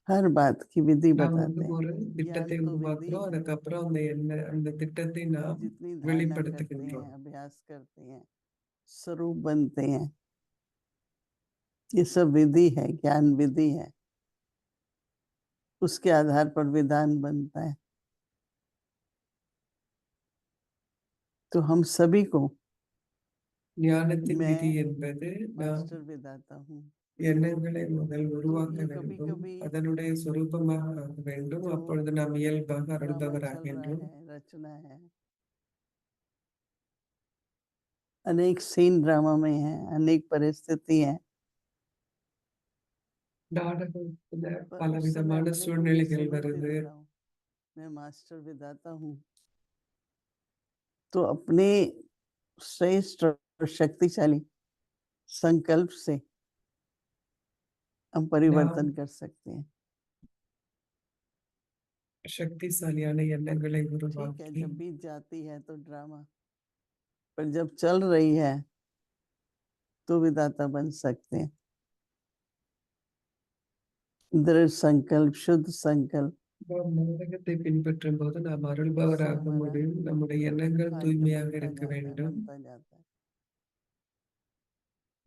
हर बात की विधि நாம் बताते हैं। ஒரு ज्ञान திட்டத்தை तो विधि உருவாக்குறோம். है। அதுக்கப்புறம் அந்த திட்டத்தை நாம் जितनी धारणा करते வெளிப்படுத்துகின்றோம். हैं, अभ्यास करते हैं, स्वरूप बनते हैं, ये सब विधि है, ज्ञान विधि है। उसके आधार पर विधान बनता है। तो हम सभी को, ஞானத்தின் मैं விதி என்பது நாம் मास्टर विधाता हूँ। எண்ணங்களை முதல் तो உருவாக்க ये कभी வேண்டும். कभी அதனுடைய சொரூபமாக ஆக வேண்டும். जो அப்பொழுது நாம் இயல்பாக ड्रामा चल रहा அருள்பவராகின்றோம். है, रचना है, अनेक सीन ड्रामा में है, अनेक परिस्थिति है, நாடகத்துல पर उस समय பலவிதமான अपने को ये சூழ்நிலைகள் स्मृति வருது. दिलाओ, मैं मास्टर विधाता हूँ। तो अपने श्रेष्ठ और शक्तिशाली संकल्प से हम நாம் परिवर्तन कर सकते हैं। சக்திசாலியான எண்ணங்களை ठीक है, உருவாக்கி जब बीत जाती है तो ड्रामा, पर जब चल रही है तो विधाता बन सकते हैं। दृढ़ संकल्प, शुद्ध संकल्प, நாம் நாடகத்தை பின்பற்றும் போது நாம் उससे அருள்பவராக हमारा முடியும். நம்முடைய எண்ணங்கள் भाग्य தூய்மையாக बढ़ता இருக்க जाता है, வேண்டும். बनता जाता है।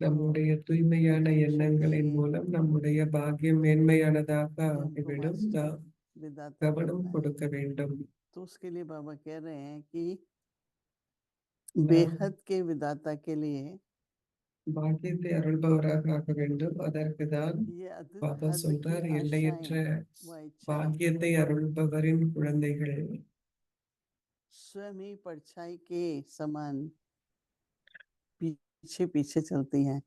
तो நம்முடைய தூய்மையான पोटेंशियल எண்ணங்களின் यही है மூலம் நம்முடைய பாக்கியம் மேன்மையானதாக कि हमको ஆகிவிடும். मास्टर நாம் विधाता கவனம் बनना है। கொடுக்க வேண்டும். तो उसके लिए बाबा कह रहे हैं कि நாம் बेहद के विधाता के लिए பாக்கியத்தை அருள்பவராக ஆக வேண்டும். அதற்குதான் ये பாபா हद की சொல்றார், எல்லையற்ற आशाएं व इच्छाएं பாக்கியத்தை அருள்பவரின் குழந்தைகள் स्वयं ही परछाई के समान पीछे पीछे चलती हैं।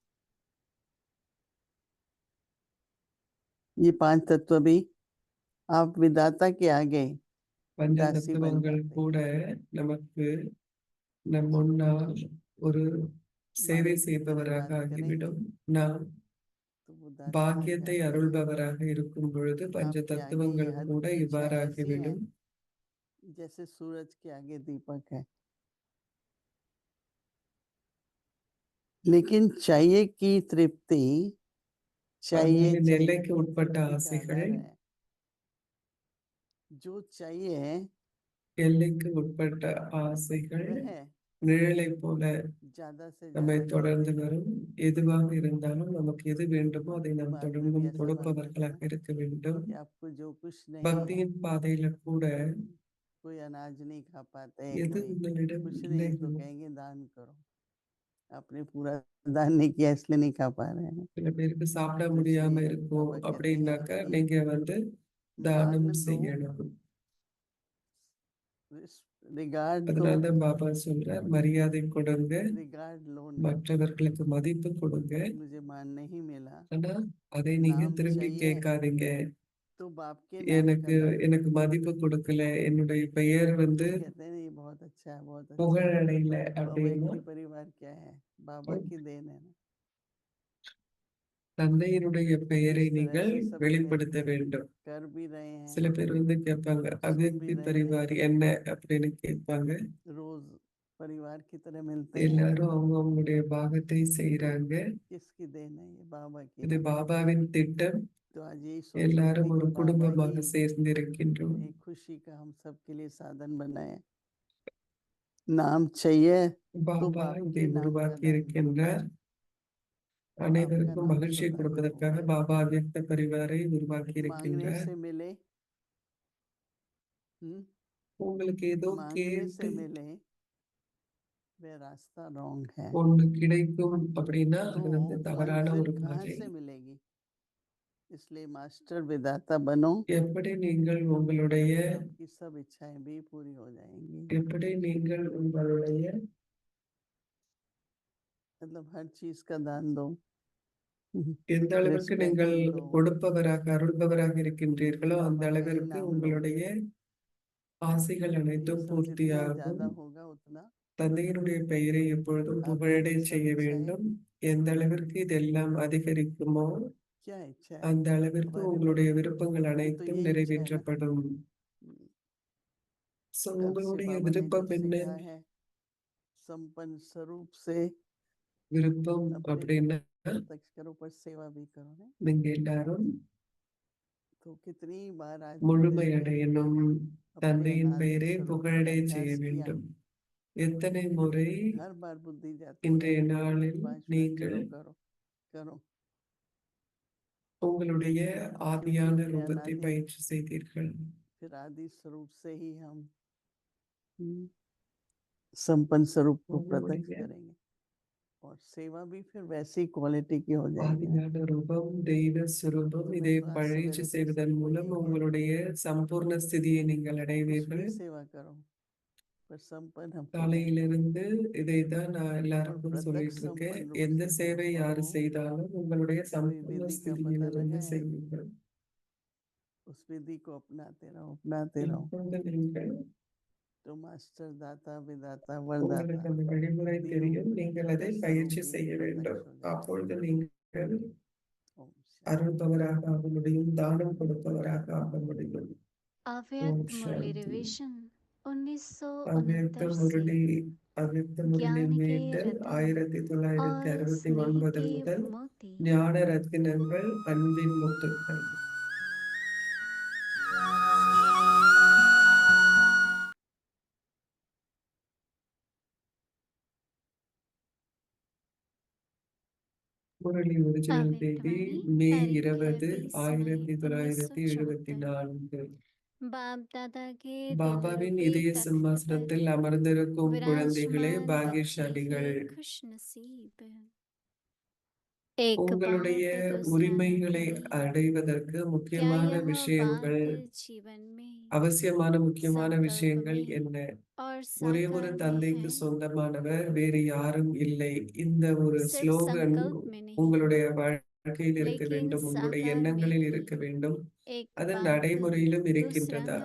ये 5 तत्व भी आप विधाता के आगे பஞ்ச दासी बन தத்துவங்கள் जाते கூட हैं। நமக்கு நம் முன்னால் ஒரு சேவை मालिक की तरह செய்பவராக बात करें ஆகிவிடும். நாம் तो वो दासी बन பாக்கியத்தை जाते हैं। அருள்பவராக இருக்கும் பொழுது பஞ்ச आपके आगे ये தத்துவங்கள் हद கூட की इच्छाएं ऐसी हैं இவ்வாறாகிவிடும். जैसे सूरज के आगे दीपक है। लेकिन चाहिए की तृप्ति, चाहिए ஆனால் चाहिए எல்லைக்கு உட்பட்ட तृप्ति का ஆசைகள், आधार है। जो चाहिए எல்லைக்கு உட்பட்ட ஆசைகள் वह நிழலைப் போல ज्यादा से நம்மை ज्यादा தொடர்ந்து करते हैं। வரும். எதுவாக இருந்தாலும் நமக்கு எது வேண்டுமோ அதை भक्ति நாம் मार्ग में भी தொடர்ந்தும் ऐसा बात आता है கொடுப்பவர்களாக ना இருக்க வேண்டும். कि आपको जो कुछ नहीं है, பக்தியின் பாதையில கூட कोई अनाज नहीं खा पाते, எது कोई உங்களிடம் कुछ नहीं, तो இல்லையோ, कहेंगे दान करो। आपने पूरा दान नहीं किया इसलिए नहीं खा पा रहे हैं। சில பேருக்கு சாப்பிட तो முடியாம इसलिए இருக்கும் बाबा कहते हैं அப்படின்னாக்கா कि நீங்க தானம் मान दो, செய்யணும். रिगार्ड दो, அதனாலதான் பாபா சொல்றார், மரியாதை கொடுங்க, रिगार्ड लो नहीं। மற்றவர்களுக்கு மதிப்பு கொடுங்க. मुझे मान नहीं मिला, ஆனா அதை நீங்க नाम திரும்பி चाहिए கேட்காதீங்க. तो बाप के नाम का எனக்கு दान। எனக்கு மதிப்பு கொடுக்கல, என்னுடைய பெயர் तो कहते हैं ये बहुत अच्छा है, बहुत अच्छा है। புகழடையல तो அப்படின்னா अव्यक्ति परिवार क्या है? बाबा की देन है ना। தந்தையினுடைய பெயரை जिस तरह நீங்கள் से सब வெளிப்படுத்த வேண்டும். कर भी रहे हैं, சில பேர் கேட்பாங்க, सुन भी அவ்யக்தி रहे हैं, பரிவார் என்ன அப்படின்னு கேட்பாங்க. रोज परिवार की तरह मिलते हैं। எல்லாரும் அவங்களுடைய பாகத்தை तो செய்யறாங்க. किसकी देन है? ये बाबा की இது है। பாபாவின் திட்டம். तो आज यही सोचते எல்லாரும் हैं ஒரு कि बाबा ही குடும்பமாக சேர்ந்திருக்கின்றோம். एक खुशी का हम सबके लिए साधन बनाए। नाम चाहिए तो பாபா बाप இதை के नाम का உருவாக்கி दान करो। இருக்கின்றார். आपका அனைவருக்கும் नाम மகிழ்ச்சியை सदा கொடுப்பதற்காக रहेगा। பாபா அவ்யக்த பரிவாரை உருவாக்கி मांगने இருக்கின்றார். से मिले, உங்களுக்கு ஏதோ मांगने கேட்டு से मिले, वह रास्ता रॉन्ग है। ஒண்ணு கிடைக்கும் அப்படின்னா तो அது தவறான मंजिल ஒரு कहाँ பாதை. से मिलेगी? इसलिए मास्टर विधाता बनो, எப்படி நீங்கள் உங்களுடைய आपकी सब इच्छाएं भी पूरी हो जाएंगी। எப்படி நீங்கள் உங்களுடைய मतलब हर चीज का दान दो, எந்த அளவிற்கு रिस्पेक्ट நீங்கள் दो, கொடுப்பவராக அருள்பவராக இருக்கின்றீர்களோ அந்த बाबा का ही அளவிற்கு नाम लो। உங்களுடைய ஆசைகள் ये அனைத்தும் सब जितना பூர்த்தியாகும். ज्यादा होगा उतना தந்தையினுடைய பெயரை எப்பொழுதும் आपकी புகழடை ये सब செய்ய इच्छाएं, வேண்டும். எந்த அளவிற்கு இதெல்லாம் அதிகரிக்குமோ क्या इच्छा है? அந்த அளவிற்கு हमारे मन உங்களுடைய में விருப்பங்கள் भी तो அனைத்தும் यही इच्छा है ना। நிறைவேற்றப்படும். कब से உங்களுடைய बाबा ने जब விருப்பம் से என்ன? कहा है संपन्न स्वरूप से விருப்பம் अपने को அப்படின்னா प्रत्यक्ष करो पर सेवा भी करो ना। நீங்க எல்லாரும் देखो कितनी बार आज बुद्ध जी ने முழுமையடையணும், अपने தந்தையின் अनादि பெயரை स्वरूप का புகழடைய செய்ய अभ्यास किया। வேண்டும். எத்தனை முறை हर बार बुद्धि जाती है இன்றைய पांच நாளில் मिनट நீங்கள் करो करो करो। உங்களுடைய ஆதியான अपने ரூபத்தை अनादि பயிற்சி செய்தீர்கள். फिर आदि स्वरूप से ही हम संपन्न स्वरूप को प्रत्यक्ष உங்களுடைய करेंगे और सेवा भी फिर वैसी क्वालिटी की हो जाएगी। ஆதியான ரூபம், தெய்வ சுரூபம், तो मैं இதை तो आज பயிற்சி सवेरे से செய்வதன் सबको மூலம் यही कह रही உங்களுடைய சம்பூர்ண ஸ்திதியை நீங்கள் कुछ அடைவீர்கள். भी सेवा करो पर संपन्न हमको बनना காலையிலிருந்து இதைத்தான் நான் और எல்லாருக்கும் प्रत्यक्ष சொல்லிட்டு இருக்கேன். संपन्न रूप எந்த से சேவை जब யாரு हो செய்தாலும் உங்களுடைய कोई சம்பூர்ண विधि का पता ஸ்திதியிலிருந்து लगा है செய்வீர்கள். उस विधि को अपनाते रहो। இப்பொழுது நீங்கள் तो मास्टर दाता विदाता वरदाता உங்களுக்கு அந்த வழிமுறை तीनों தெரியும், நீங்கள் அதை प्रत्यक्ष பயிற்சி स्वरूप में செய்ய வேண்டும். प्रत्यक्ष हो जाएंगे। அப்பொழுது நீங்கள் ओम शांति। அருள்பவராக ஆக முடியும், தானம் கொடுப்பவராக ஆக முடியும். अव्यक्त ஓம் मुरली சாந்தி. रिविजन அவ்யக்த 1969 முரளி से அவ்யக்த முரளி ज्ञान के மீட்டல் रत्न 1969 और स्नेह के முதல் मोती ஞான ரத்தினங்கள், அன்பின் முத்துக்கள். முரளி ஒரிஜினல் தேதி अव्यक्तवाणी மே तारीख 20, 30 मई 1974. बाप दादा के दिव्य பாபாவின் रूपी இதய तख्त पर சிம்மாசனத்தில் அமர்ந்திருக்கும் குழந்தைகளே विराजमान बच्चे பாகியசாலிகள். ही खुश नसीब। एक உங்களுடைய बात तो உரிமைகளை स्मरण करें, அடைவதற்கு क्या முக்கியமான यह விஷயங்கள், बात जीवन में அவசியமான முக்கியமான संकल्प விஷயங்கள் में என்ன? और ஒரே ஒரு साकार में தந்தைக்கு है, சொந்தமானவர் வேறு யாரும் இல்லை. இந்த ஒரு सिर्फ ஸ்லோகன் संकल्प में नहीं உங்களுடைய வாழ்க்கையில் இருக்க लेकिन வேண்டும், உங்களுடைய साकार में எண்ணங்களில் भी। இருக்க வேண்டும். एक அது बात நடைமுறையிலும் दूसरा இருக்கின்றதா?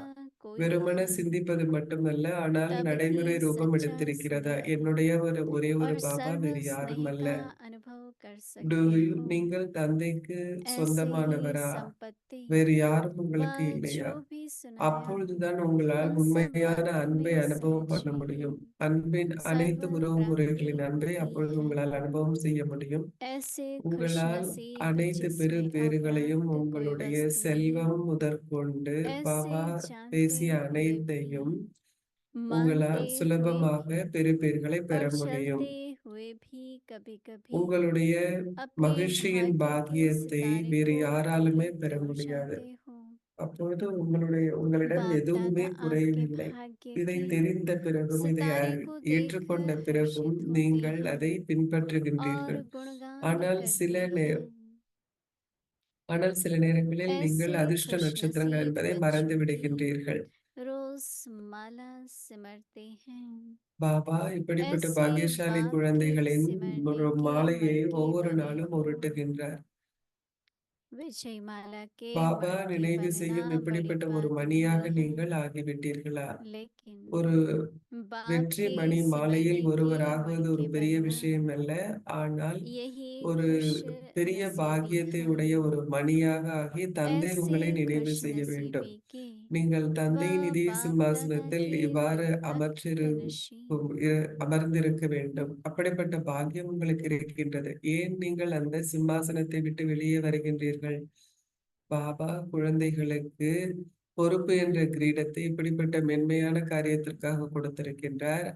कोई வெறுமன नहीं, சிந்திப்பது மட்டுமல்ல, ஆனால் तब நடைமுறை ही ரூபம் सच्चा எடுத்திருக்கிறதா? स्नेह என்னுடைய ஒரே ஒரு और பாபா सर्व வேறு யாரும் स्नेह அல்ல. का अनुभव कर सकते हो। நீங்கள் தந்தைக்கு ऐसी ही சொந்தமானவரா? संपत्ति வேறு யாரும் உங்களுக்கு वह இல்லையா? जो भी सुनाया அப்பொழுதுதான் உங்களால் उन सब உண்மையான बातों அன்பை में அனுபவம் பண்ண समझिए, முடியும். அன்பின் सर्व அனைத்து प्राप्ति உறவுமுறைகளின் अன்பை होती அப்பொழுது है। உங்களால் அனுபவம் செய்ய முடியும். ऐसे खुश உங்களால் नसीब அனைத்து பெரு जिसमें பேறுகளையும் अप्राप्त कोई உங்களுடைய वस्तु नहीं, செல்வம் முதற்கொண்டு ऐसे பாபா जानते பேசிய हुए भी அனைத்தையும் मानते உங்களால் हुए சுலபமாக भी பெறுபேறுகளை பெற और முடியும். चलते हुए भी कभी कभी உங்களுடைய अपने மகிழ்ச்சியின் भाग्य के பாக்கியத்தை सितारे வேறு को யாராலுமே भी பெற भूल முடியாது. जाते हो। அப்பொழுது உங்களிடம் बाप எதுவுமே दादा आपके குறையவில்லை. भाग्य இதை के தெரிந்த பிறகும், இதை सितारे को ஏற்றுக்கொண்ட देखकर பிறகும் हर्षित होते நீங்கள் हैं அதை और பின்பற்றுகின்றீர்கள். गुणगान ஆனால் சில करते நே हैं। ஆனால் சில நேரங்களில் நீங்கள் ऐसे அதிர்ஷ்ட खुश நட்சத்திரங்கள் नसीब என்பதை மறந்து बच्चों की விடுகின்றீர்கள். रोज माला सिमरते हैं। பாபா இப்படிப்பட்ட ऐसे பாக்கியசாலி बाप के குழந்தைகளின் सिमरने ஒரு के மாலையை मन के ஒவ்வொரு बने நாளும் हो। உருட்டுகின்றார். विजय माला के பாபா मण के நினைவு बनना செய்யும் बड़ी இப்படிப்பட்ட ஒரு बात மணியாக नहीं है, நீங்கள் ஆகிவிட்டீர்களா? लेकिन ஒரு बाप வெற்றி के மணி மாலையில் सिमरने ஒருவர் के ஆகுவது मण ஒரு के பெரிய बनना விஷயம் அல்ல. ஆனால் यही ஒரு खुश பெரிய नसीबी பாக்கியத்தை है। உடைய ஒரு மணியாக ஆகி தந்தை ऐसे உங்களை நினைவு खुश செய்ய வேண்டும். नसीबी के நீங்கள் தந்தையின் वह இதய बाप दादा சிம்மாசனத்தில் के இவ்வாறு तख्त नशीं அமர்ந்திருக்க வேண்டும். அப்படிப்பட்ட பாக்கியம் உங்களுக்கு இருக்கின்றது. ஏன் நீங்கள் அந்த சிம்மாசனத்தை விட்டு வெளியே வருகின்றீர்கள்? பாபா குழந்தைகளுக்கு பொறுப்பு என்ற கிரீடத்தை இப்படிப்பட்ட மென்மையான காரியத்திற்காக கொடுத்திருக்கின்றார்.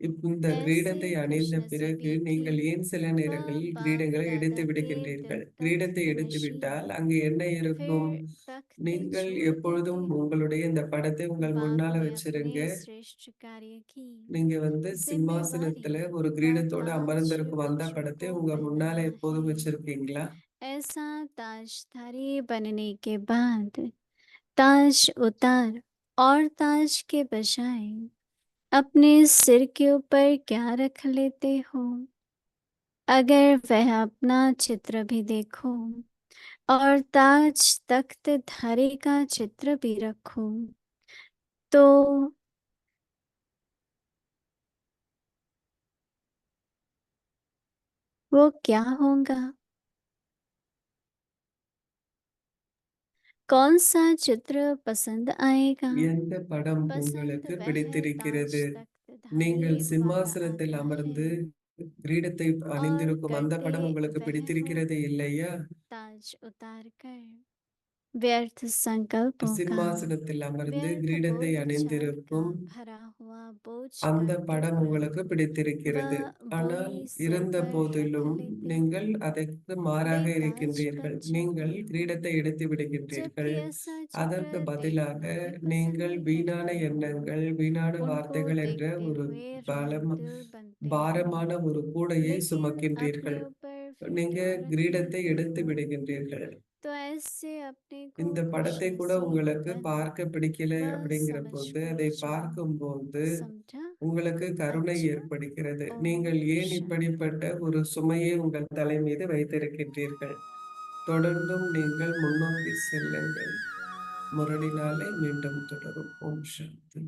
இந்த ऐसे கிரீடத்தை खुश அணிந்த பிறகு नसीबी के நீங்கள் ஏன் சில वह நேரங்களில் बाप கிரீடங்களை எடுத்து दादा के விடுகின்றீர்கள்? கிரீடத்தை तख्त எடுத்து नशीं விட்டால் அங்கு என்ன இருக்கும்? फिर तख्त நீங்கள் छोड़ எப்பொழுதும் देते हो। உங்களுடைய இந்த படத்தை உங்கள் बाप முன்னால ने வச்சிருங்க. अपने श्रेष्ठ कार्य की நீங்க जिम्मेवारी சிம்மாசனத்துல ஒரு व கிரீடத்தோட ताज அமர்ந்திருக்கும் அந்த बच्चों படத்தை को உங்க முன்னால पहनाना எப்போதும் है। வச்சிருக்கீங்களா? ऐसा ताजधारी बनने के बाद ताज उतार और ताज के बजाय अपने सिर के ऊपर क्या रख लेते हो? अगर वह अपना चित्र भी देखो और ताज तख्त धारी का चित्र भी रखो तो वो क्या होगा? कौन सा चित्र पसंद आएगा? எந்த படம் पसंद உங்களுக்கு वह பிடித்திருக்கிறது? ताज तख्तधारी நீங்கள் वाला சிம்மாசனத்தில் आता அமர்ந்து है கிரீடத்தை और அணிந்திருக்கும் அந்த करते படம் உங்களுக்கு वह हो பிடித்திருக்கிறது இல்லையா? ताज उतार कर व्यर्थ संकल्पों का சிம்மாசனத்தில் அமர்ந்து व्यर्थ கிரீடத்தை बोलचाल का அணிந்திருக்கும் भरा हुआ बोझ அந்த का படம் टुकड़ा உங்களுக்கு பிடித்திருக்கிறது. वह ஆனால் बोरी सिर இருந்த पर रख போதிலும் लेते நீங்கள் அதற்கு மாறாக वे ताज पर இருக்கின்றீர்கள். நீங்கள் चढ़ते கிரீடத்தை எடுத்து விடுகின்றீர்கள். जबकि ऐसा அதற்கு चित्र பதிலாக देखकर भी நீங்கள் पसंद नहीं வீணான करते எண்ணங்கள், வீணான उनको வார்த்தைகள் என்ற देखते ஒரு हुए பலம் रोन-दिल बनते हैं பாரமான ஒரு கூடையை लेकिन சுமக்கின்றீர்கள். अपने ऊपर फिर நீங்க क्या रख கிரீடத்தை लेते எடுத்து हो விடுகின்றீர்கள். तो ऐसे अपने को இந்த कुछ படத்தை கூட உங்களுக்கு नसीबन பார்க்க பிடிக்கல व அப்படிங்கிற போது, समझकर அதை चलो பார்க்கும்போது समझा உங்களுக்கு கருணை अच्छा ஏற்படுகிறது. ओम நீங்கள் ஏன் शांति இப்படிப்பட்ட ஒரு சுமையை உங்கள் தலை மீது வைத்திருக்கின்றீர்கள்? தொடர்ந்தும் நீங்கள் முன்னோக்கி செல்லுங்கள். முரளி நாளை மீண்டும் தொடரும். ஓம் சாந்தி.